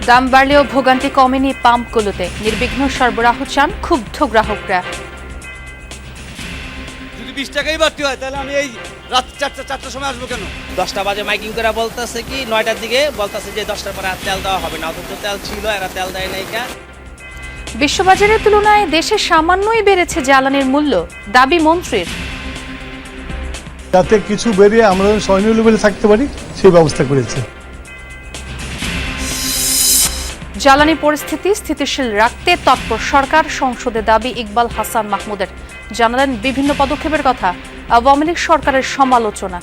দাম বাড়লেও ভোগান্তি কমেনি পাম্পগুলোতে, নির্বিঘ্ন সরবরাহ চান ক্ষুব্ধ গ্রাহকরা। যদি 20 টাকাই বাড়তি হয় তাহলে আমি এই রাত চারটার সময় আসবো কেন? 10টা বাজে মাইকিং করে বলতেছে কি 9টার দিকে বলতেছে যে 10টার পরে আর তেল দেওয়া হবে না, অথচ তেল ছিল এরা তেল দেয় নাই। বিশ্ববাজারের তুলনায় দেশে সামান্যই বেড়েছে জ্বালানির মূল্য, দাবি মন্ত্রীর। যাতে কিছু বেরিয়ে আমরা স্বনির্ভর থাকতে পারি সেই ব্যবস্থা করেছে। জ্বালানি পরিস্থিতি স্থিতিশীল রাখতে তৎপর সরকার, সংসদে দাবি ইকবাল হাসান মাহমুদের। জানালেন বিভিন্ন পদক্ষেপের কথা, আওয়ামী লীগ সরকারের সমালোচনা।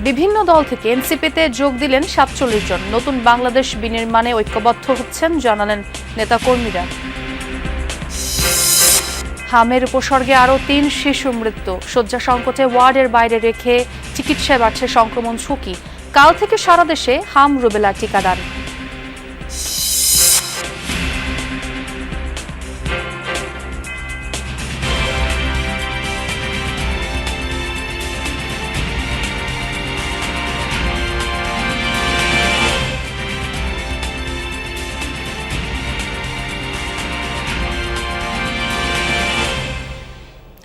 বিভিন্ন দল থেকে এনসিপিতে যোগ দিলেন 47 জন। নতুন বাংলাদেশ বিনির্মাণে ঐক্যবদ্ধ হচ্ছেন, জানালেন নেতাকর্মীরা। হামের উপসর্গে আরও 3 শিশু মৃত্যু, শয্যা সংকটে ওয়ার্ডের বাইরে রেখে চিকিৎসায় বাড়ছে সংক্রমণ ঝুঁকি। কাল থেকে সারা দেশে হাম রুবেলা টিকাদান।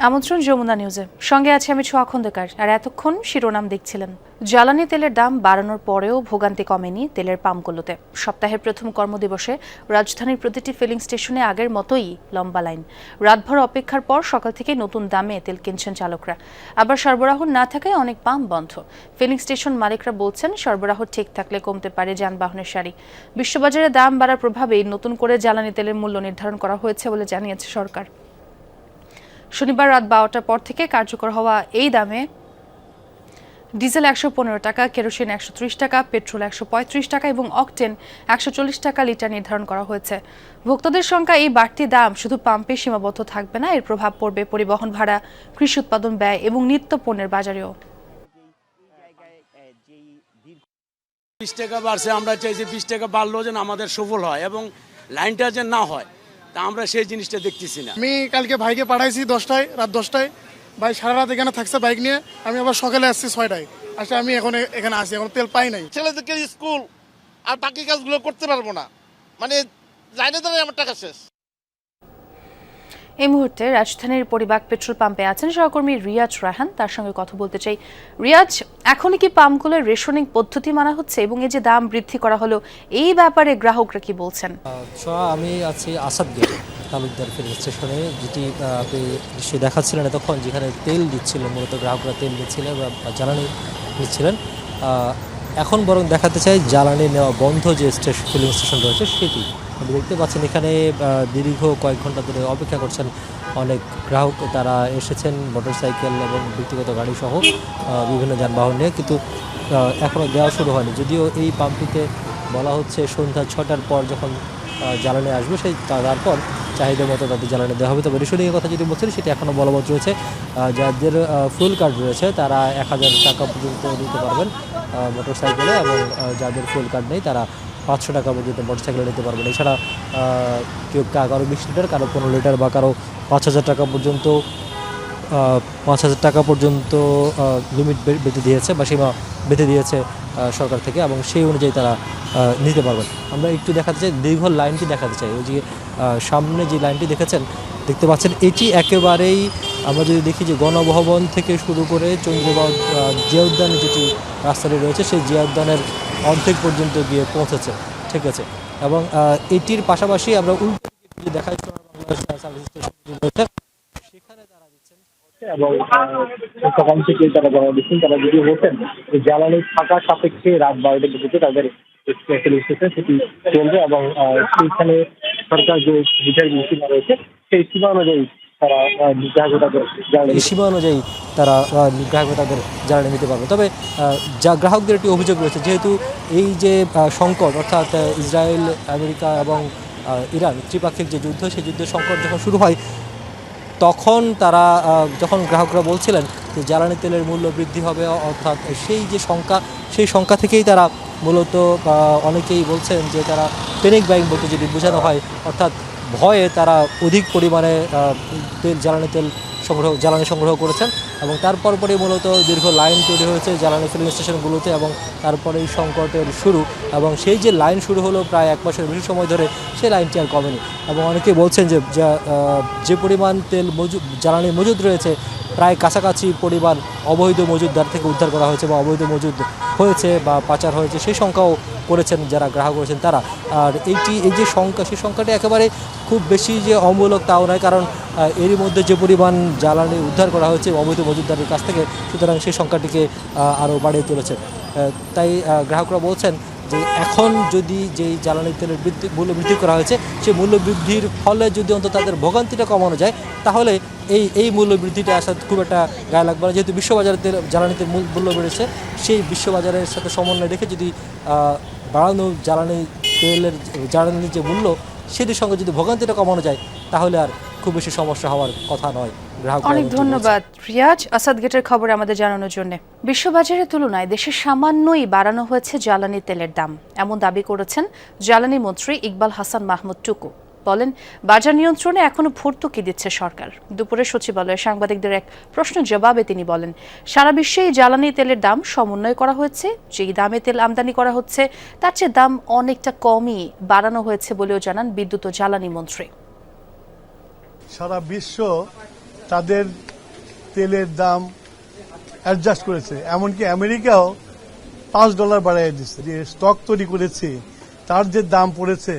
আমন্ত্রণ যমুনা নিউজে, সঙ্গে আছে আমি ছোঁয়া খন্দকার। আর এতক্ষণ শিরোনাম দেখছিলেন। জ্বালানি তেলের দাম বাড়ানোর পরেও ভোগান্তি কমেনি তেলের পাম্পগুলোতে। সপ্তাহের প্রথম কর্মদিবসে রাজধানীর প্রতিটি ফিলিং স্টেশনে আগের মতোই লম্বা লাইন। রাতভর অপেক্ষার পর সকাল থেকে নতুন দামে তেল কিনছেন চালকরা। আবার সরবরাহ না থাকায় অনেক পাম্প বন্ধ। ফিলিং স্টেশন মালিকরা বলছেন, সরবরাহ ঠিক থাকলে কমতে পারে যানবাহনের সারি। বিশ্ববাজারে দাম বাড়ার প্রভাবেই নতুন করে জ্বালানি তেলের মূল্য নির্ধারণ করা হয়েছে বলে জানিয়েছে সরকার। শনিবার রাত 12টার পর থেকে কার্যকর হওয়া এই দামে ডিজেল 115 টাকা, কেরোসিন 130 টাকা, পেট্রোল 135 টাকা এবং অকটেন 140 টাকা লিটার নির্ধারণ করা হয়েছে। ভোক্তাদের সংখ্যা এই বাড়তি দাম শুধু পাম্পে সীমাবদ্ধ থাকবে না, এর প্রভাব পড়বে পরিবহন ভাড়া, কৃষি উৎপাদন ব্যয় এবং নিত্য পণ্যের বাজারেও। 20 টাকা বাড়ছে, আমরা চাই যে 20 টাকা বাড়লেও যেন আমাদের সফল হয় এবং লাইনটা যেন না হয়, তা আমরা সেই জিনিসটা দেখতেছি না। আমি কালকে ভাইকে পাঠাইছি রাত 10টায়। ভাই সারা রাত এখানে থাকছে বাইক নিয়ে। আমি আবার সকালে আসছি 6টায়। আসলে আমি এখন এখানে আসি, এখন তেল পাই নাই। ছেলেদেরকে স্কুল আর বাকি কাজগুলো করতে পারবো না, মানে লাইনে দাঁড়িয়ে আমার টাকা শেষ। এই মুহূর্তে রাজধানীর পরিবাগ পেট্রোল পাম্পে আছেন সহকর্মী রিয়াজ রায়হান, তার সঙ্গে কথা বলতে চাই। রিয়াজ, এখনই কি পাম্পগুলোর রেশনিং পদ্ধতি মানা হচ্ছে এবং এই যে দাম বৃদ্ধি করা হলো, এই ব্যাপারে গ্রাহকরা কি বলছেন? আমি আছি আসাদ গেট তালুকদার ফিলিং স্টেশনে, যেটি আপনি নিশ্চয়ই দেখাচ্ছিলেন এতক্ষণ, যেখানে তেল দিচ্ছিল, মূলত গ্রাহকরা তেল দিচ্ছিলেন বা জ্বালানি নিচ্ছিলেন। এখন বরং দেখাতে চাই জ্বালানি নেওয়া বন্ধ যে ফিলিং স্টেশন রয়েছে সেটি। আপনি দেখতে পাচ্ছেন এখানে দীর্ঘ কয়েক ঘন্টা ধরে অপেক্ষা করছেন অনেক গ্রাহক। তারা এসেছেন মোটরসাইকেল এবং ব্যক্তিগত গাড়ি সহ বিভিন্ন যানবাহন নিয়ে, কিন্তু এখনও দেওয়া শুরু হয়নি। যদিও এই পাম্পটিতে বলা হচ্ছে সন্ধ্যা 6টার পর যখন জ্বালানি আসবে সেই তারপর চাহিদা মতো তাদের জ্বালানি দেওয়া হবে। তবে রেশনিংয়ের কথা যেটি বলছেন সেটি এখনও বলবৎ রয়েছে। যাদের ফুল কার্ড রয়েছে তারা 1000 টাকা পর্যন্ত নিতে পারবেন মোটরসাইকেলে, এবং যাদের ফুল কার্ড নেই তারা 500 টাকা পর্যন্ত মোটরসাইকেলে নিতে পারবেন। এছাড়া কেউ কারো 20 লিটার, কারো 15 লিটার বা কারো 5000 টাকা পর্যন্ত 5000 টাকা পর্যন্ত লিমিট বেঁধে দিয়েছে বা সীমা বেঁধে দিয়েছে সরকার থেকে, এবং সেই অনুযায়ী তারা নিতে পারবেন। আমরা একটু দেখাতে চাই, দীর্ঘ লাইনটি দেখাতে চাই। ওই যে সামনে যে লাইনটি দেখতে পাচ্ছেন, এটি একেবারেই আমরা যদি দেখি যে গণভবন থেকে শুরু করে চন্দ্রবাগ জিয়া উদ্যানে যেটি রাস্তাটি রয়েছে সেই জিয়া উদ্যানের অর্ধেক পর্যন্ত গিয়ে পৌঁছেছে, ঠিক আছে। এবং এটির পাশাপাশি আমরা উল্টো দিকে দেখাই সেখানে তারা দিচ্ছেন এবং সকাল থেকে তারা যারা দিচ্ছেন তারা যদি বলছেন যে জ্বালানি থাকা সাপেক্ষে রাত 12টার দিকে তাদের ফিলিং স্টেশন সেটি চলবে, এবং সেইখানে সরকার যে বিচার সীমা রয়েছে সেই সীমা অনুযায়ী তারা গ্রাহকদের জ্বালানি নিতে পারবে। তবে যা গ্রাহকদের একটি অভিযোগ রয়েছে, যেহেতু এই যে সংকট, অর্থাৎ ইসরায়েল, আমেরিকা এবং ইরান ত্রিপাক্ষিক যে যুদ্ধ, সেই যুদ্ধের সংকট যখন শুরু হয় তখন যখন গ্রাহকরা বলছিলেন যে জ্বালানি তেলের মূল্য বৃদ্ধি হবে, অর্থাৎ সেই সংখ্যা থেকেই তারা মূলত অনেকেই বলছেন যে তারা প্যানিক বাইং বলতে যদি বোঝানো হয়, অর্থাৎ ভয়ে তারা অধিক পরিমাণে জ্বালানি তেল জ্বালানি সংগ্রহ করেছেন এবং তারপরে মূলত দীর্ঘ লাইন তৈরি হয়েছে জ্বালানি ফিলিং স্টেশনগুলোতে এবং তারপরে এই সংকটের শুরু এবং সেই যে লাইন শুরু হলো প্রায় 1 মাসের বেশি সময় ধরে সেই লাইনটি আর কমেনি এবং অনেকেই বলছেন যে পরিমাণ তেল জ্বালানি মজুদ রয়েছে প্রায় কাছাকাছি পরিমাণ অবৈধ মজুদদার থেকে উদ্ধার করা হয়েছে বা অবৈধ মজুদ হয়েছে বা পাচার হয়েছে সেই সংখ্যাও করেছেন যারা গ্রাহক করেছেন তারা। আর এই যে সংখ্যা সেই সংখ্যাটি একেবারে খুব বেশি যে অমূলক তাও নয়, কারণ এরই মধ্যে যে পরিমাণ জ্বালানি উদ্ধার করা হয়েছে অবৈধ মজুদদারের কাছ থেকে, সুতরাং সেই সংখ্যাটিকে আরও বাড়িয়ে তুলেছে। তাই গ্রাহকরা বলছেন যে এখন যদি যেই জ্বালানি তেলের মূল্য বৃদ্ধি করা হয়েছে সেই মূল্য বৃদ্ধির ফলে যদি অন্তত তাদের ভোগান্তিটা কমানো যায় তাহলে এই মূল্য বৃদ্ধিটা আসলে খুব একটা গায়ে লাগবে না, যেহেতু বিশ্ববাজারে জ্বালানিতে মূল্য বেড়েছে সেই বিশ্ববাজারের সাথে সমন্বয় রেখে যদি বাড়ানো জ্বালানির যে মূল্য সেটির সঙ্গে যদি ভোগান্তিটা কমানো যায় তাহলে আর খুব বেশি সমস্যা হওয়ার কথা নয়। অনেক ধন্যবাদ রিয়াজ, আসাদ গেটের খবর আমাদের জানানোর জন্য। বিশ্ববাজারের তুলনায় দেশে সামান্যই বাড়ানো হয়েছে জ্বালানি তেলের দাম, এমন দাবি করেছেন জ্বালানি মন্ত্রী ইকবাল হাসান মাহমুদ টুকু। বলেন, বাজার নিয়ন্ত্রণে এখনো ভর্তুকি দিচ্ছে সরকার। দুপুরে সচিবালয়ে সাংবাদিকদের এক প্রশ্নের জবাবে তিনি বলেন, সারা বিশ্বেই জ্বালানি তেলের দাম সমন্বয় করা হয়েছে, যেই দামে তেল আমদানি করা হচ্ছে তার চেয়ে দাম অনেকটা কমই বাড়ানো হয়েছে বলেও জানান বিদ্যুৎ ও জ্বালানি মন্ত্রী। সারা বিশ্ব তাদের তেলের দাম অ্যাডজাস্ট করেছে, এমনকি আমেরিকাও $5 বাড়াই দিচ্ছে। যে স্টক তৈরি করেছে তার যে দাম পড়েছে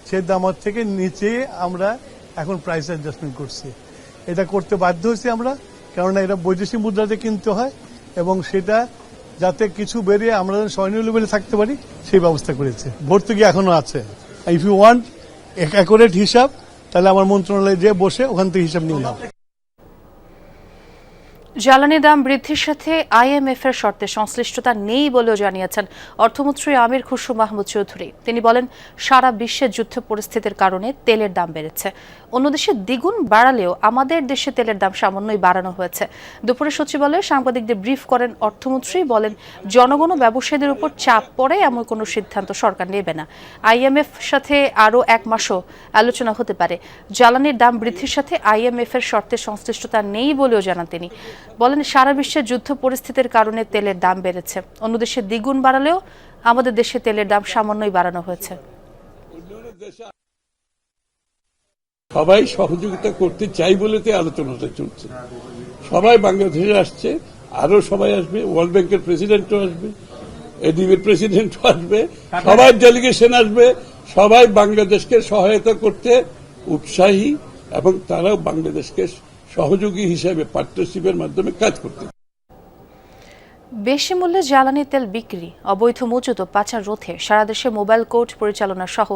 সেই দামের থেকে নিচে আমরা এখন প্রাইস অ্যাডজাস্টমেন্ট করছি। এটা করতে বাধ্য হয়েছি আমরা, কেননা এটা বৈদেশিক মুদ্রাতে কিনতে হয় এবং সেটা যাতে কিছু বেরিয়ে আমরা স্বর্ণীয় লেভেলে থাকতে পারি সেই ব্যবস্থা করেছে। ভর্তুকি এখনো আছে। ইফ ইউ ওয়ান্ট অ্যাকুরেট হিসাব তাহলে আমার মন্ত্রণালয়ে যে বসে ওখান থেকে হিসাব নিয়ে নাও। জ্বালানি দাম বৃদ্ধির সাথে IMF এর শর্তে সংশ্লিষ্টতা নেই বলেও জানিয়েছেন অর্থমন্ত্রী আমির খুসরো মাহমুদ চৌধুরী। তিনি বলেন, সারা বিশ্বে যুদ্ধ পরিস্থিতির কারণে তেলের দাম বেড়েছে, অন্য দেশে দ্বিগুণ বাড়ালেও আমাদের দেশে তেলের দাম সামান্যই বাড়ানো হয়েছে। দুপুরে সচিবালয়ে সাংবাদিকদের ব্রিফ করেন অর্থমন্ত্রী। বলেন, জনগণ ও ব্যবসায়ীদের উপর চাপ পড়ে এমন কোনো সিদ্ধান্ত সরকার নেবে না। IMF সাথে আরও 1 মাসও আলোচনা হতে পারে। জ্বালানির দাম বৃদ্ধির সাথে IMF এর শর্তে সংশ্লিষ্টতা নেই বলেও জানান তিনি। বলেন, সারা বিশ্বে যুদ্ধ পরিস্থিতির কারণে তেলের দাম বেড়েছে, অন্য দেশে দ্বিগুণ বাড়ালেও আমাদের দেশে তেলের দাম সামান্যই বাড়ানো হয়েছে। সবাই সহযোগিতা করতে চাই বলে তো আলোচনাটা চলছে। সবাই বাংলাদেশে আসছে, আরো সবাই আসবে, ওয়ার্ল্ড ব্যাংকের প্রেসিডেন্টও আসবে, ADB এর প্রেসিডেন্টও আসবে, সবাই ডেলিগেশন আসবে। সবাই বাংলাদেশকে সহায়তা করতে উৎসাহী এবং তারাও বাংলাদেশকে সহযোগী হিসেবে পার্টনারশিপের মাধ্যমে কাজ করতে। বেশি মূল্যে জ্বালানি তেল বিক্রি, অবৈধ মজুত ও পাচার রোধে সারা দেশে মোবাইল কোর্ট পরিচালনা সহ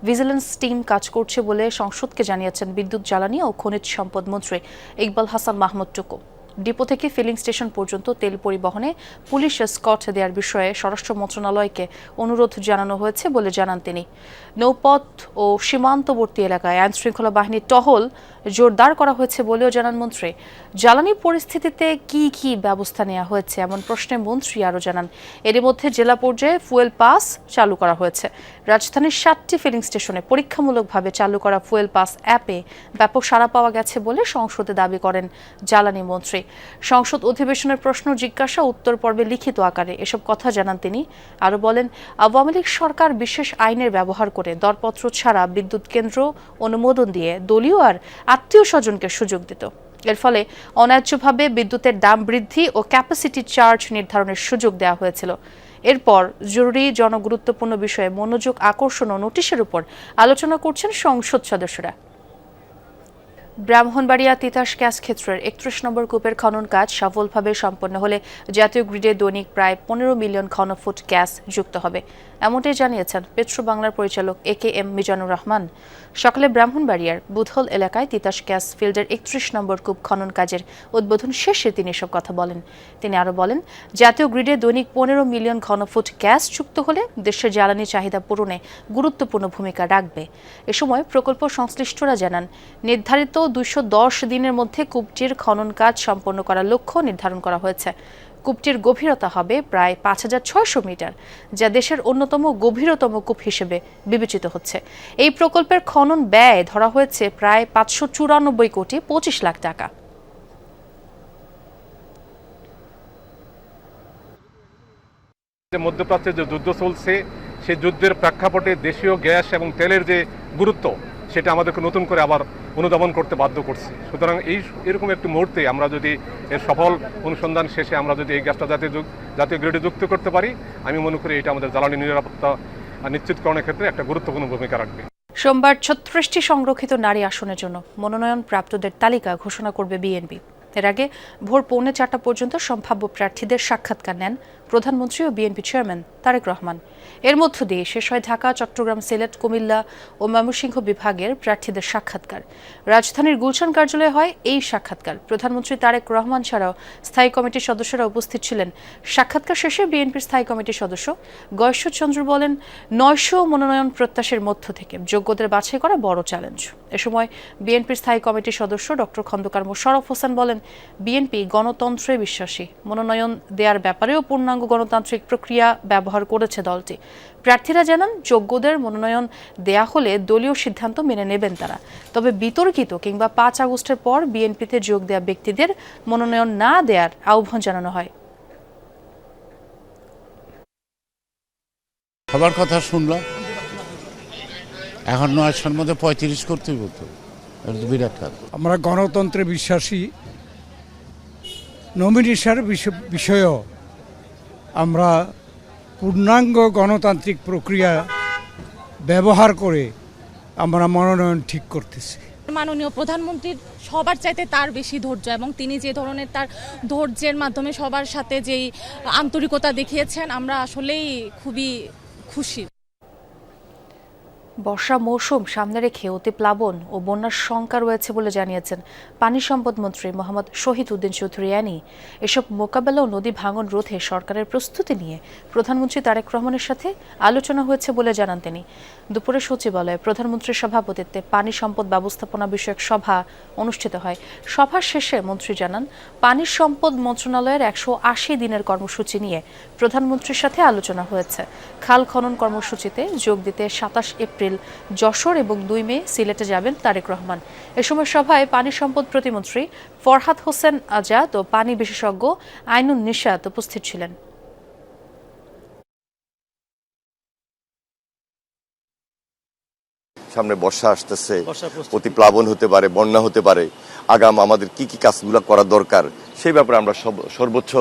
ভিজিলেন্স টিম কাজ করছে বলে সংসদকে জানিয়েছেন বিদ্যুৎ, জ্বালানি ও খনিজ সম্পদ মন্ত্রী ইকবাল হাসান মাহমুদ টুকু। ডিপো থেকে ফিলিং স্টেশন পর্যন্ত তেল পরিবহনে পুলিশ এসকর্ট দেওয়ার বিষয়ে স্বরাষ্ট্র মন্ত্রণালয়কে অনুরোধ জানানো হয়েছে বলে জানান তিনি। নৌপথ ও সীমান্তবর্তী এলাকায় আইনশৃঙ্খলা বাহিনীর টহল জোরদার করা হয়েছে বলেও জানান মন্ত্রী। জ্বালানি পরিস্থিতিতে কি কি ব্যবস্থা নেওয়া হয়েছে এমন প্রশ্নে মন্ত্রী আরও জানান, এরই মধ্যে জেলা পর্যায়ে ফুয়েল পাস চালু করা হয়েছে। রাজধানীর 7টি ফিলিং স্টেশনে পরীক্ষামূলকভাবে চালু করা ফুয়েল পাস অ্যাপে ব্যাপক সাড়া পাওয়া গেছে বলে সংসদে দাবি করেন জ্বালানি মন্ত্রী। সংসদ অধিবেশনের প্রশ্ন জিজ্ঞাসা উত্তর পর্বে লিখিত আকারে এসব কথা জানান তিনি। আরও বলেন, আওয়ামী লীগ সরকার বিশেষ আইনের ব্যবহার করে দরপত্র ছাড়া বিদ্যুৎ কেন্দ্র অনুমোদন দিয়ে দলীয় আর আত্মীয় স্বজনকে সুযোগ দিত। এর ফলে অন্যায্যভাবে বিদ্যুতের দাম বৃদ্ধি ও ক্যাপাসিটি চার্জ নির্ধারণের সুযোগ দেওয়া হয়েছিল। এরপর জরুরি জনগুরুত্বপূর্ণ বিষয়ে মনোযোগ আকর্ষণ ও নোটিশের উপর আলোচনা করছেন সংসদ সদস্যরা। ব্রাহ্মণবাড়িয়া তিতাস গ্যাস ক্ষেত্রের 31 নম্বর কূপের খনন কাজ সফলভাবে সম্পন্ন হলে জাতীয় গ্রিডে দৈনিক প্রায় 15 মিলিয়ন ঘনফুট গ্যাস যুক্ত হবে, এমনটাই জানিয়েছেন পেট্রো বাংলার পরিচালক AKM মিজানুর রহমান। সকালে ব্রাহ্মণবাড়িয়ার বুধল এলাকায় তিতাস গ্যাস ফিল্ডের 31 নম্বর কূপ খনন কাজের উদ্বোধন শেষে তিনি এসব কথা বলেন। তিনি আরও বলেন, জাতীয় গ্রিডে দৈনিক 15 মিলিয়ন ঘনফুট গ্যাস যুক্ত হলে দেশের জ্বালানি চাহিদা পূরণে গুরুত্বপূর্ণ ভূমিকা রাখবে। এ সময় প্রকল্প সংশ্লিষ্টরা জানান, নির্ধারিত 210 দিনের মধ্যে কূপটির খনন কাজ সম্পন্ন করার লক্ষ্য নির্ধারণ করা হয়েছে। কূপটির গভীরতা হবে প্রায় 5600 মিটার, যা দেশের অন্যতম গভীরতম কূপ হিসেবে বিবেচিত হচ্ছে। এই প্রকল্পের খনন ব্যয় ধরা হয়েছে প্রায় 594 কোটি 25 লাখ টাকা। যে মধ্যপ্রাচ্যে যে যুদ্ধ চলছে সেই যুদ্ধের প্রেক্ষাপটে দেশীয় গ্যাস এবং তেলের যে গুরুত্ব সেটা আমাদেরকে নতুন করে আবার অনুধাবন করতে বাধ্য করছে। সুতরাং এরকম একটি মুহূর্তে আমরা যদি এর সফল অনুসন্ধান শেষে আমরা যদি এই গ্যাসটা জাতীয় গ্রিডে যুক্ত করতে পারি, আমি মনে করি এটা আমাদের জ্বালানি নিরাপত্তা নিশ্চিতকরণের ক্ষেত্রে একটা গুরুত্বপূর্ণ ভূমিকা রাখবে। সোমবার 36টি সংরক্ষিত নারী আসনের জন্য মনোনয়ন প্রাপ্তদের তালিকা ঘোষণা করবে বিএনপি। এর আগে ভোর 3:45 পর্যন্ত সম্ভাব্য প্রার্থীদের সাক্ষাৎকার নেন প্রধানমন্ত্রী ও বিএনপি চেয়ারম্যান তারেক রহমান। এর মধ্য দিয়ে শেষ হয় ঢাকা, চট্টগ্রাম, সিলেট, কুমিল্লা ও ময়মনসিংহ বিভাগের প্রার্থীদের সাক্ষাৎকার। রাজধানীর গুলশান কার্যালয়ে হয় এই সাক্ষাৎকার। প্রধানমন্ত্রী তারেক রহমান ছাড়াও স্থায়ী কমিটির সদস্যরা উপস্থিত ছিলেন। সাক্ষাৎকার শেষে বিএনপির স্থায়ী কমিটির সদস্য গয়েশ্বর চন্দ্র বলেন, 900 মনোনয়ন প্রত্যাশীর মধ্য থেকে যোগ্যদের বাছাই করা বড় চ্যালেঞ্জ। এ সময় বিএনপির স্থায়ী কমিটির সদস্য ডক্টর খন্দকার মোশাররফ হোসেন বলেন, বিএনপি গণতন্ত্রে বিশ্বাসী। মনোনয়ন দেওয়ার ব্যাপারেও পূর্ণাঙ্গ গণতান্ত্রিক প্রক্রিয়া ব্যবহার করেছে দলটি। প্রার্থীরা জানান, যোগ্যদের মনোনয়ন দেয়া হলে দলীয় সিদ্ধান্ত মেনে নেবেন তারা। তবে বিতর্কিত কিংবা 5 আগস্টের পর বিএনপিতে যোগ দেওয়া ব্যক্তিদের মনোনয়ন না দেওয়ার আহ্বান জানানো হয়। সবার কথা শুনলাম, এখন 900-র মধ্যে 35 করতেই হতো, বিরাট কাজ। আমরা গণতন্ত্রে বিশ্বাসী। নমিনেশন বিষয়েও আমরা পূর্ণাঙ্গ গণতান্ত্রিক প্রক্রিয়া ব্যবহার করে আমরা মনোনয়ন ঠিক করতেছি। মাননীয় প্রধানমন্ত্রীর সবার চাইতে তার বেশি ধৈর্য, এবং তিনি যে ধরনের তার ধৈর্যের মাধ্যমে সবার সাথে যেই আন্তরিকতা দেখিয়েছেন, আমরা আসলেই খুবই খুশি। বর্ষা মৌসুম সামনে রেখে অতি প্লাবন ও বন্যার শঙ্কা রয়েছে বলে জানিয়েছেন পানি সম্পদ মন্ত্রী মোহাম্মদ শহীদ উদ্দিন চৌধুরী অ্যানি। এসব মোকাবেলা ও নদী ভাঙন রোধে সরকারের প্রস্তুতি নিয়ে প্রধানমন্ত্রী তারেক রহমানের সাথে আলোচনা হয়েছে বলে জানান তিনি। দুপুরে সচিবালয়ে প্রধানমন্ত্রীর সভাপতিত্বে পানি সম্পদ ব্যবস্থাপনা বিষয়ক সভা অনুষ্ঠিত হয়। সভা শেষে মন্ত্রী জানান, পানি সম্পদ মন্ত্রণালয়ের 180 দিনের কর্মসূচি নিয়ে প্রধানমন্ত্রীর সাথে আলোচনা হয়েছে। খাল খনন কর্মসূচিতে যোগ দিতে 27 এপ্রিল যশোর এবং 2 মে সিলেটে যাবেন তারেক রহমান। এ সময় সভায় পানি সম্পদ প্রতিমন্ত্রী ফরহাদ হোসেন আজাদ ও পানি বিশেষজ্ঞ আইনুন নিশাত উপস্থিত ছিলেন। সামনে বর্ষা আসতেছে, অতি প্লাবন হতে পারে, বন্যা হতে পারে। আগাম আমাদের কি কি কাজগুলো করা দরকার সেই ব্যাপারে আমরা সর্বোচ্চ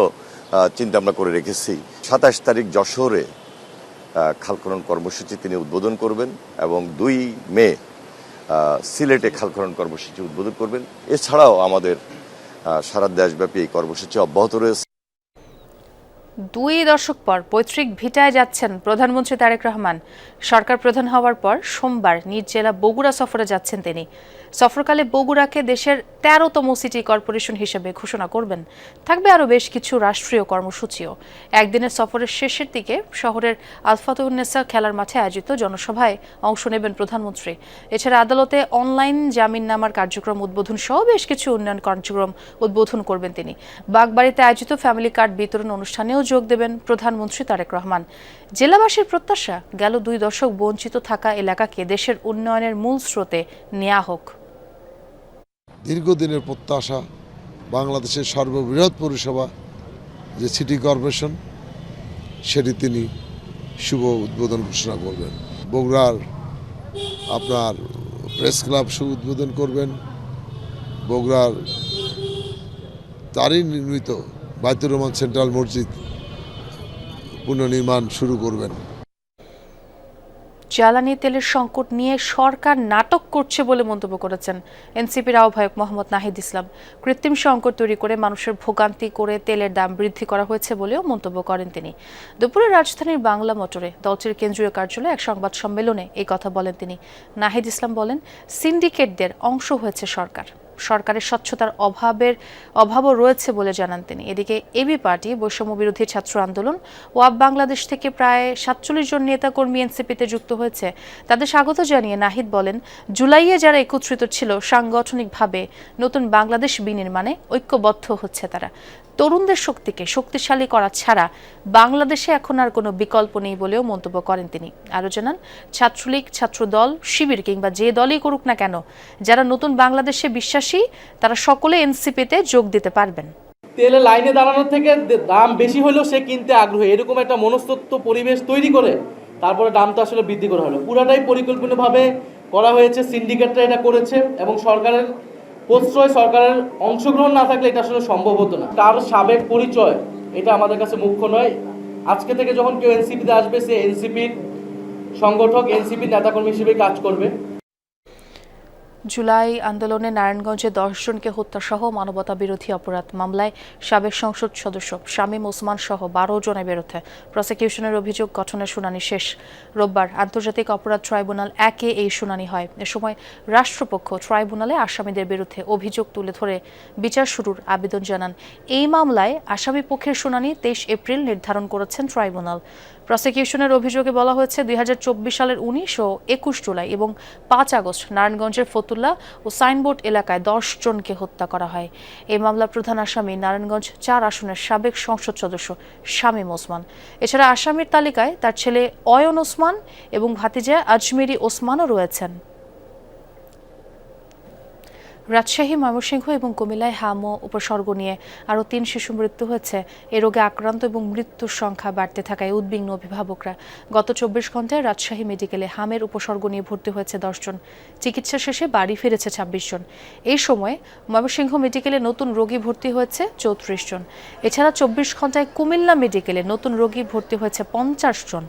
চিন্তা ভাবনা করে রেখেছি। 27 তারিখ যশোরে খাল খনন কর্মসূচি তিনি উদ্বোধন করবেন এবং 2 মে সিলেটে খাল খনন কর্মসূচি উদ্বোধন করবেন। এছাড়াও আমাদের সারা দেশব্যাপী এই কর্মসূচি অব্যাহত রয়েছে। 2 দশক পর পৈতৃক ভিটায় যাচ্ছেন প্রধানমন্ত্রী তারেক রহমান। সরকার প্রধান হওয়ার পর সোমবার নিজ জেলা বগুড়া সফরে যাচ্ছেন তিনি। সফরকালে বগুড়াকে দেশের 13তম সিটি কর্পোরেশন হিসেবে ঘোষণা করবেন। থাকবে আরও বেশ কিছু রাষ্ট্রীয় কর্মসূচিও। একদিনের সফরের শেষের দিকে শহরের আলফাতুন্নেসা খেলার মাঠে আয়োজিত জনসভায় অংশ নেবেন প্রধানমন্ত্রী। এছাড়া আদালতে অনলাইন জামিন নামার কার্যক্রম উদ্বোধন সহ বেশ কিছু উন্নয়ন কার্যক্রম উদ্বোধন করবেন তিনি। বাগবাড়িতে আয়োজিত ফ্যামিলি কার্ড বিতরণ অনুষ্ঠানেও যোগ দেবেন প্রধানমন্ত্রী তারেক রহমান। জেলাবাসীর প্রত্যাশা, গেল 2 দশক বঞ্চিত থাকা এলাকাকে দেশের উন্নয়নের মূল স্রোতে নেওয়া হোক। দীর্ঘদিনের প্রত্যাশা, বাংলাদেশের সর্ববৃহৎ পৌরসভা যে সিটি কর্পোরেশন, সেটি তিনি শুভ উদ্বোধন ঘোষণা করবেন। বগুড়ার আপনার প্রেস ক্লাব শুভ উদ্বোধন করবেন। বগুড়ার তারই নির্মিত বাইতুর রহমান সেন্ট্রাল মসজিদ পুনর্নির্মাণ শুরু করবেন। জ্বালানি তেলের সংকট নিয়ে সরকার নাটক করছে বলে মন্তব্য করেছেন এনসিপির আহ্বায়ক মোহাম্মদ নাহিদ ইসলাম। কৃত্রিম সংকট তৈরি করে মানুষের ভোগান্তি করে তেলের দাম বৃদ্ধি করা হয়েছে বলেও মন্তব্য করেন তিনি। দুপুরে রাজধানীর বাংলা মোটরে দলটির কেন্দ্রীয় কার্যালয়ে এক সংবাদ সম্মেলনে এই কথা বলেন তিনি। নাহিদ ইসলাম বলেন, সিন্ডিকেটদের অংশ হয়েছে সরকার। সরকারের স্বচ্ছতার অভাবও রয়েছে বলে জানান তিনি। এদিকে এবি পার্টি, বৈষম্য বিরোধী ছাত্র আন্দোলন, ওয়াব বাংলাদেশ থেকে প্রায় 47 জন নেতাকর্মী এনসিপিতে যুক্ত হয়েছে। তাদের স্বাগত জানিয়ে নাহিদ বলেন, জুলাইয়ে যারা একত্রিত ছিল সাংগঠনিকভাবে নতুন বাংলাদেশ বিনির্মাণে ঐক্যবদ্ধ হচ্ছে তারা। তরুণদের শক্তিকে শক্তিশালী করা ছাড়া বাংলাদেশে এখন আর কোনো বিকল্প নেই বলেও মন্তব্য করেন তিনি। আরও জানান, ছাত্রলীগ, ছাত্রদল, শিবির কিংবা যে দলই করুক না কেন, যারা নতুন বাংলাদেশে বিশ্বাসী তারা সকলে এনসিপিতে যোগ দিতে পারবেন। তেলে লাইনে দাঁড়ানোর থেকে দাম বেশি হলেও সে কিনতে আগ্রহী, এরকম একটা মনস্তত্ত্ব পরিবেশ তৈরি করে তারপরে দামটা আসলে বৃদ্ধি করা হলো। পুরাটাই পরিকল্পিতভাবে করা হয়েছে, সিন্ডিকেটরা এটা করেছে এবং সরকারের প্রশ্রয়, সরকারের অংশগ্রহণ না থাকলে এটা আসলে সম্ভব হতো না। তার সাবেক পরিচয় এটা আমাদের কাছে মুখ্য নয়। আজকে থেকে যখন কেউ এনসিপিতে আসবে, সে এনসিপির সংগঠক, এনসিপির নেতাকর্মী হিসেবে কাজ করবে। জুলাই আন্দোলনে নারায়ণগঞ্জে 10 জনকে হত্যাসহ মানবতা বিরোধী অপরাধ মামলায় সাবেক সংসদ সদস্য শামীম ওসমান সহ 12 জনের বিরুদ্ধে প্রসিকিউশনের অভিযোগ গঠনের শুনানি শেষ। রোববার আন্তর্জাতিক অপরাধ ট্রাইব্যুনাল 1-এ এই শুনানি হয়। এ সময় রাষ্ট্রপক্ষ ট্রাইব্যুনালে আসামিদের বিরুদ্ধে অভিযোগ তুলে ধরে বিচার শুরুর আবেদন জানান। এই মামলায় আসামি পক্ষের শুনানি 23 এপ্রিল নির্ধারণ করেছেন ট্রাইব্যুনাল। প্রসিকিউশনের অভিযোগে বলা হয়েছে 2024 সালের 19 ও 21 জুলাই এবং 5 আগস্ট নারায়ণগঞ্জের ফতুল্লা ও সাইনবোর্ড এলাকায় 10 জনকে হত্যা করা হয়। এই মামলার প্রধান আসামি নারায়ণগঞ্জ 4 আসনের সাবেক সংসদ সদস্য শামীম ওসমান। এছাড়া আসামির তালিকায় তার ছেলে অয়ন ওসমান এবং ভাতিজা আজমেরি ওসমানও রয়েছেন। রাজশাহী, ময়মনসিংহ এবং কুমিল্লায় হাম ও উপসর্গ নিয়ে আরও 3 শিশু মৃত্যু হয়েছে। এ রোগে আক্রান্ত এবং মৃত্যুর সংখ্যা বাড়তে থাকায় উদ্বিগ্ন অভিভাবকরা। গত 24 ঘন্টায় রাজশাহী মেডিকেলে হামের উপসর্গ নিয়ে ভর্তি হয়েছে 10 জন। চিকিৎসা শেষে বাড়ি ফিরেছে 26 জন। এই সময়ে ময়মনসিংহ মেডিকেলে নতুন রোগী ভর্তি হয়েছে 34 জন। এছাড়া 24 ঘন্টায় কুমিল্লা মেডিকেলে নতুন রোগী ভর্তি হয়েছে 50 জন।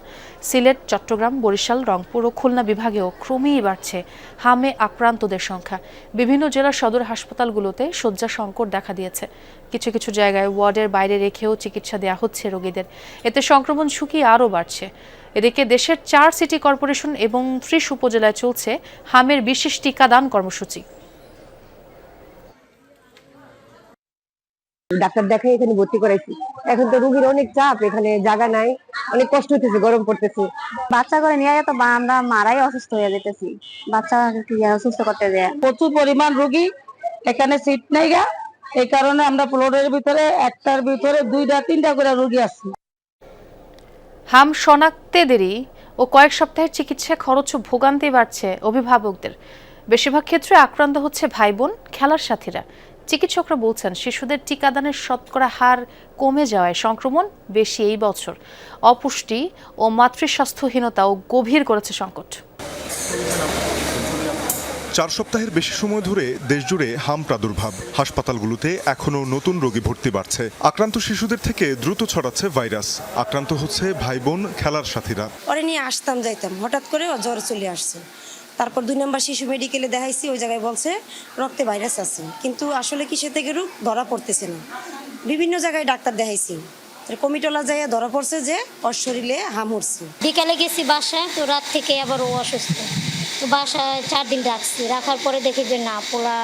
সিলেট, চট্টগ্রাম, বরিশাল, রংপুর ও খুলনা বিভাগেও ক্রমেই বাড়ছে হামে আক্রান্তদের সংখ্যা। বিভিন্ন জেলা সদর হাসপাতালগুলোতে শয্যা সংকট দেখা দিয়েছে। কিছু কিছু জায়গায় ওয়ার্ডের বাইরে রেখেও চিকিৎসা দেওয়া হচ্ছে রোগীদের। এতে সংক্রমণ ঝুঁকি আরও বাড়ছে। এদিকে দেশের 4 সিটি কর্পোরেশন এবং 30 উপজেলায় চলছে হামের বিশেষ টিকাদান কর্মসূচি। ডাক্তার দেখাই এখানে ভর্তি করাইছি। এখন তো রোগীর অনেক চাপ, এখানে জায়গা নাই, অনেক কষ্ট হইতেছে, গরম পড়তেছে। বাচ্চা করে নিয়ে তো আমরা মারাই অসুস্থ হয়ে যেতেছি, বাচ্চা অসুস্থ করতে যায়। প্রচুর পরিমাণ রোগী, এখানে সিট নেই গা, এই কারণে আমরা ফ্লোরের ভিতরে একটার ভিতরে 2-3টা করে রোগী আছে। হাম শনাক্তে দেরি ও কয়েক সপ্তাহের চিকিৎসা খরচ ও ভোগান্তি বাড়ছে অভিভাবকদের। বেশিরভাগ ক্ষেত্রে আক্রান্ত হচ্ছে ভাই বোন, খেলার সাথীরা। চিকিৎসকরা বলছেন শিশুদের টিকাদানের শতকরা হার কমে যাওয়ায় সংক্রমণ বেশি এই বছর। অপুষ্টি ও মাতৃস্বাস্থ্যহীনতাও গভীর করেছে সংকট। 4 সপ্তাহের বেশি সময় ধরে দেশজুড়ে হাম প্রাদুর্ভাব। হাসপাতালগুলোতে এখনও নতুন রোগী ভর্তি বাড়ছে। আক্রান্ত শিশুদের থেকে দ্রুত ছড়াচ্ছে ভাইরাস। আক্রান্ত হচ্ছে ভাই বোন, খেলার সাথীরা। ওরে নিয়ে আসতাম যাইতাম, হঠাৎ করে জ্বর চলে আসছে। তারপর 2 নম্বর শিশু মেডিকেলে দেখাইছি, ওই জায়গায় বলছে রক্তে ভাইরাস আছে, কিন্তু আসলে কি সে থেকে রোগ ধরা পড়তেছে না। বিভিন্ন জায়গায় ডাক্তার দেখাইছি, কমিটলা যাইয়া ধরা পড়ছে যে ওর শরীরে হাম উঠছে। বিকালে গেছি বাসায়, তো রাত থেকে আবার ও অসুস্থ, তো বাসায় 4 দিন রাখছি। রাখার পরে দেখি যে না, পোলা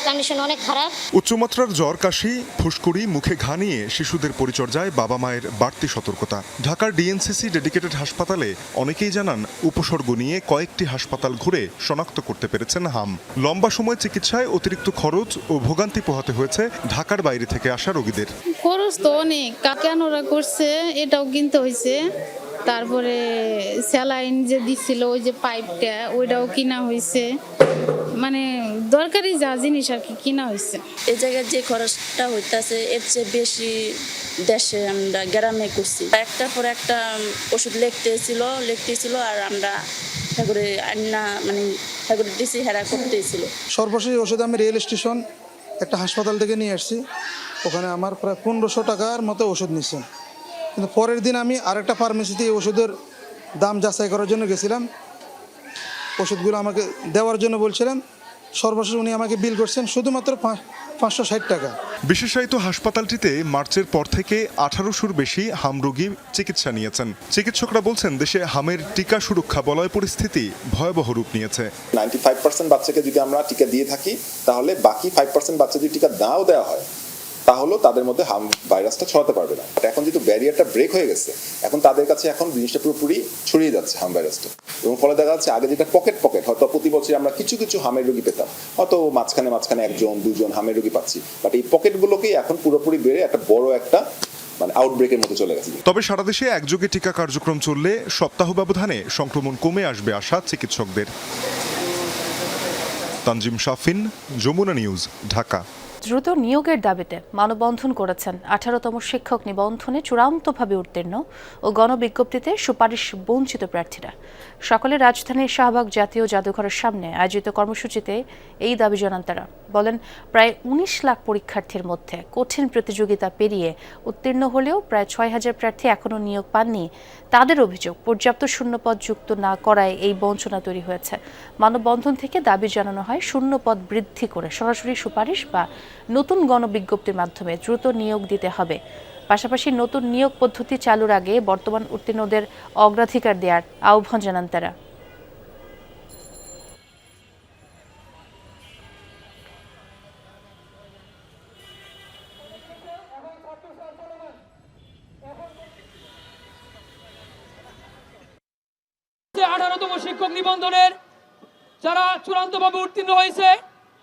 কন্ডিশন অনেক খারাপ। উচ্চমাত্রার জ্বর, কাশি, ফুসকুড়ি, মুখে ঘা নিয়ে শিশুদের পরিচর্যায় বাবা মায়ের বাড়তি সতর্কতা। ঢাকার ডিএনসিসি ডেডিকেটেড হাসপাতালে অনেকেই জানান উপসর্গ নিয়ে কয়েকটি হাসপাতাল ঘুরে শনাক্ত করতে পেরেছেন হাম। লম্বা সময় চিকিৎসায় অতিরিক্ত খরচ ও ভোগান্তি পোহাতে হয়েছে ঢাকার বাইরে থেকে আসা রোগীদের। খরচ তো অনেক, কাকানোরা করছে, এটাও কিনতে হয়েছে। তারপরে স্যালাইন যে দিছিল, ওই যে পাইপটা, ওইটাও কিনা হয়েছে। মানে দরকারি যা জিনিস আর কি কিনা হয়েছে। এই জায়গায় যে খরচটা হইতাছে এর চেয়ে বেশি দেশে আমরা গ্রামে করছি। একটার পর একটা ওষুধ লিখতেছিল আর আমরা ঠাকুরে আন্না মানে ঠাকুরে দিছি, হেরা করতেছিল। সর্বশেষ ওষুধ আমি রেল স্টেশন একটা হাসপাতাল থেকে নিয়ে আসছি। ওখানে আমার প্রায় 1500 টাকার মতো ওষুধ নিচ্ছে। কিন্তু পরের দিন আমি আরেকটা ফার্মেসিতে ওষুধের দাম যাচাই করার জন্য গেছিলাম। ওষুধগুলো আমাকে দেওয়ার জন্য বলছিলেন। সর্বশেষ উনি আমাকে বিল করছেন শুধুমাত্র 560 টাকা। বিশেষায়িত হাসপাতালটিতে মার্চের পর থেকে 1800-র বেশি হাম রোগী চিকিৎসা নিয়েছেন। চিকিৎসকরা বলছেন দেশে হামের টিকা সুরক্ষা বলয় পরিস্থিতি ভয়াবহ রূপ নিয়েছে। 95% বাচ্চাকে যদি আমরা টিকা দিয়ে থাকি, তাহলে বাকি 5% বাচ্চা যদি টিকা নাও দেওয়া হয়, তাহলেও তাদের মধ্যে হাম ভাইরাসটা ছড়াতে পারবে না। এখন যেহেতু ব্যারিয়ারটা ব্রেক হয়ে গেছে, এখন তাদের কাছে এখন জিনিসটা পুরোপুরি ছড়িয়ে যাচ্ছে হাম ভাইরাসটা। এবং ফলে দেখা যাচ্ছে আগে যেটা পকেট হয়তো প্রতি বছর আমরা কিছু কিছু হামের রোগী পেতাম, হয়তো মাঝখানে 1-2জন হামের রোগী পাচ্ছি, বাট এই পকেটগুলোকেই এখন পুরোপুরি বেড়ে একটা বড় একটা মানে আউটব্রেকের মতো চলে গেছে। তবে সারা দেশে একযোগে টিকা কার্যক্রম চললে সপ্তাহ ব্যবধানে সংক্রমণ কমে আসবে আশা চিকিৎসকদের। তানজিম শাফিন, যমুনা নিউজ, ঢাকা। দ্রুত নিয়োগের দাবিতে মানববন্ধন করেছেন 18তম শিক্ষক নিবন্ধনে চূড়ান্তভাবে উত্তীর্ণ ও গণবিজ্ঞপ্তিতে সুপারিশ বঞ্চিত প্রার্থীরা। সকালে রাজধানীর শাহবাগ জাতীয় জাদুঘরের সামনে আয়োজিত কর্মসূচিতে এই দাবি জানান তারা। বলেন, প্রায় 19 লাখ পরীক্ষার্থীর মধ্যে কঠিন প্রতিযোগিতা পেরিয়ে উত্তীর্ণ হলেও প্রায় 6,000 প্রার্থী এখনও নিয়োগ পাননি। তাদের অভিযোগ, পর্যাপ্ত শূন্যপদ যুক্ত না করায় এই বঞ্চনা তৈরি হয়েছে। মানববন্ধন থেকে দাবি জানানো হয় শূন্যপদ বৃদ্ধি করে সরাসরি সুপারিশ বা নতুন গণবিজ্ঞপ্তির মাধ্যমে দ্রুত নিয়োগ দিতে হবে। পাশাপাশি নতুন নিয়োগ পদ্ধতি চালুর আগে বর্তমান উত্তীর্ণদের অগ্রাধিকার দেওয়ার আহ্বান জানান তারা। শিক্ষক নিবন্ধনের যারা চূড়ান্তভাবে উত্তীর্ণ হয়েছে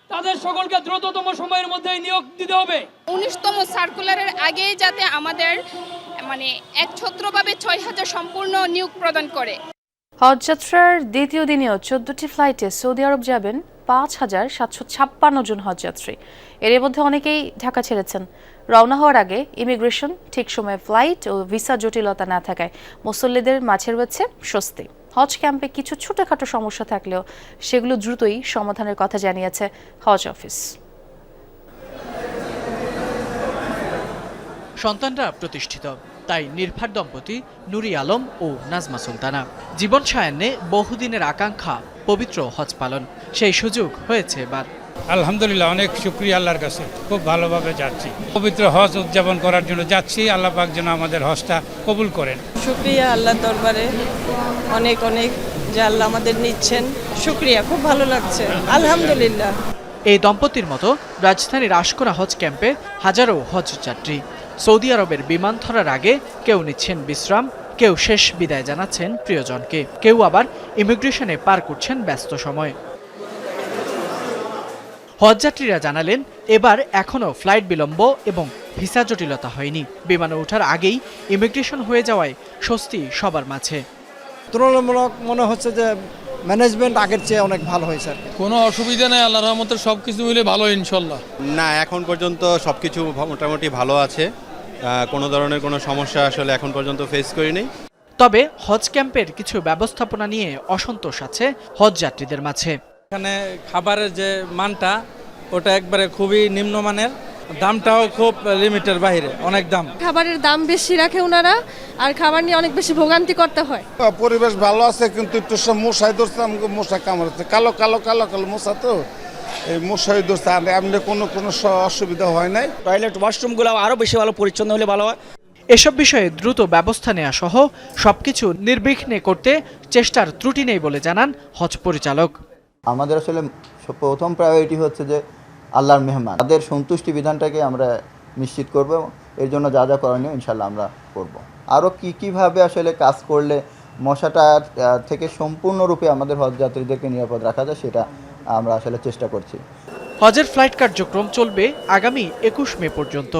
তাদের সকলকে দ্রুততম সময়ের মধ্যে নিয়োগ দিতে হবে। 19তম সার্কুলারের আগেই যাতে আমাদের একছত্রভাবে 6,000 সম্পূর্ণ নিয়োগ প্রদান করে। হজযাত্রার দ্বিতীয় দিনেও 14টি ফ্লাইটে সৌদি আরব যাবেন 5,756 জন হজযাত্রী। এর মধ্যে অনেকেই ঢাকা ছেড়েছেন। রওনা হওয়ার আগে ইমিগ্রেশন, ঠিক সময়ে ফ্লাইট ও ভিসা জটিলতা না থাকায় মুসল্লিদের মাঝে রয়েছে স্বস্তি। হজ ক্যাম্পে কিছু ছোটখাটো সমস্যা থাকলেও সেগুলো দ্রুতই সমাধানের কথা জানিয়েছে হজ অফিস। সন্তানরা প্রতিষ্ঠিত, তাই নির্ভার দম্পতি নুরি আলম ও নাজমা সুলতানা জীবন সায়ান্নে বহুদিনের আকাঙ্ক্ষা পবিত্র হজ পালন, সেই সুযোগ হয়েছে এবার। আলহামদুলিল্লাহ, অনেক শুকরিয়া আল্লাহর কাছে, খুব ভালোভাবে যাচ্ছি। পবিত্র হজ উদযাপন করার জন্য যাচ্ছি। আল্লাহ পাক যেন আমাদের হজটা কবুল করেন। শুকরিয়া আল্লাহর দরবারে, অনেক অনেক যে আল্লাহ আমাদের নিচ্ছেন। শুকরিয়া, খুব ভালো লাগছে, আলহামদুলিল্লাহ। এই দম্পতির মতো রাজধানীর আশকোনা হজ ক্যাম্পে হাজারো হজ যাত্রী। সৌদি আরবের বিমান ধরার আগে কেউ নিচ্ছেন বিশ্রাম, কেউ শেষ বিদায় জানাচ্ছেন প্রিয়জনকে, কেউ আবার ইমিগ্রেশনে পার করছেন ব্যস্ত সময়। হজযাত্রীরা জানালেন, এবার এখনও ফ্লাইট বিলম্ব এবং ভিসা জটিলতা হয়নি। বিমানে ওঠার আগেই ইমিগ্রেশন হয়ে যাওয়ায় স্বস্তি সবার মাঝে। তুলনামূলক মনে হচ্ছে যে ম্যানেজমেন্ট আগের চেয়ে অনেক ভালো হয়েছে। কোনো অসুবিধা নেই, আল্লাহর রহমতে সবকিছু মিলে ভালো ইনশাল্লাহ। না, এখন পর্যন্ত সবকিছু মোটামুটি ভালো আছে, কোনো ধরনের কোনো সমস্যা আসলে এখন পর্যন্ত ফেস করিনি। তবে হজ ক্যাম্পের কিছু ব্যবস্থাপনা নিয়ে অসন্তোষ আছে হজ যাত্রীদের মাঝে। এখানে খাবারের যে মানটা ওটা একবারে খুবই নিম্নমানের, দামটাও খুব লিমিটের বাইরে, অনেক দাম। খাবারের দাম বেশি রাখে ওনারা, আর খাবার নিয়ে অনেক বেশি ভোগান্তি করতে হয়। পরিবেশ ভালো আছে, কিন্তু একটু মশাই ধরছে, আমাকে মশা কামড়াচ্ছে, কালো কালো কালো কালো মশা, তো এই মশাই ধরছে। আর এমনি কোনো অসুবিধা হয় নাই। টয়লেট ওয়াশরুমগুলো আরও বেশি ভালো পরিচ্ছন্ন হলে ভালো হয়। এসব বিষয়ে দ্রুত ব্যবস্থা নেওয়া সহ সবকিছু নির্বিঘ্নে করতে চেষ্টার ত্রুটি নেই বলে জানান হজ পরিচালক। আমাদের আসলে প্রথম প্রায়োরিটি হচ্ছে যে আল্লাহর মেহমান, তাদের সন্তুষ্টি বিধানটাকে আমরা নিশ্চিত করব। এর জন্য যা যা করণীয় ইনশাল্লাহ আমরা করব। আরও কীভাবে আসলে কাজ করলে মশাটা থেকে সম্পূর্ণরূপে আমাদের হজ যাত্রীদেরকে নিরাপদ রাখা যায় সেটা আমরা আসলে চেষ্টা করছি। হজের ফ্লাইট কার্যক্রম চলবে আগামী 21 মে পর্যন্ত।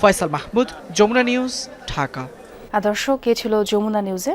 ফয়সাল মাহমুদ, যমুনা নিউজ, ঢাকা। দর্শক, এ ছিল যমুনা নিউজে।